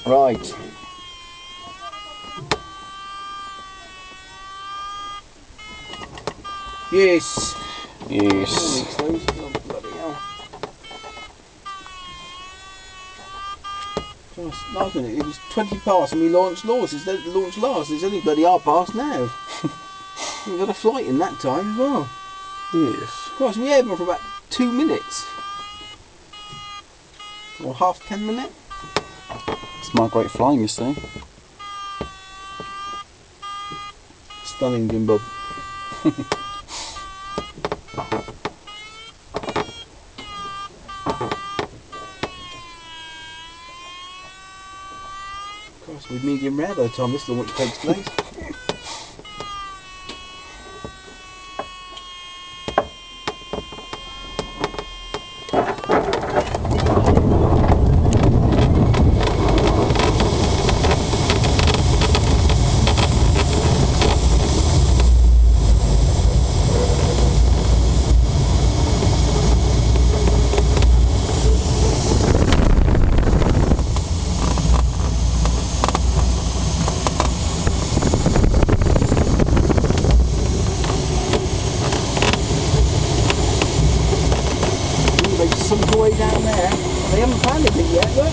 Right. Yes. Yes. Oh, bloody hell. Just last minute, it was 20 past and we launched last. It's only bloody half past now. We got a flight in that time as well. Yes. Gosh, we had one for about 2 minutes. Or half 10 minutes. It's my great flying, you see. Stunning, Jim Bob. Gosh, we're medium rare by the time this launch takes place. Some boy down there. They haven't found anything yet, look.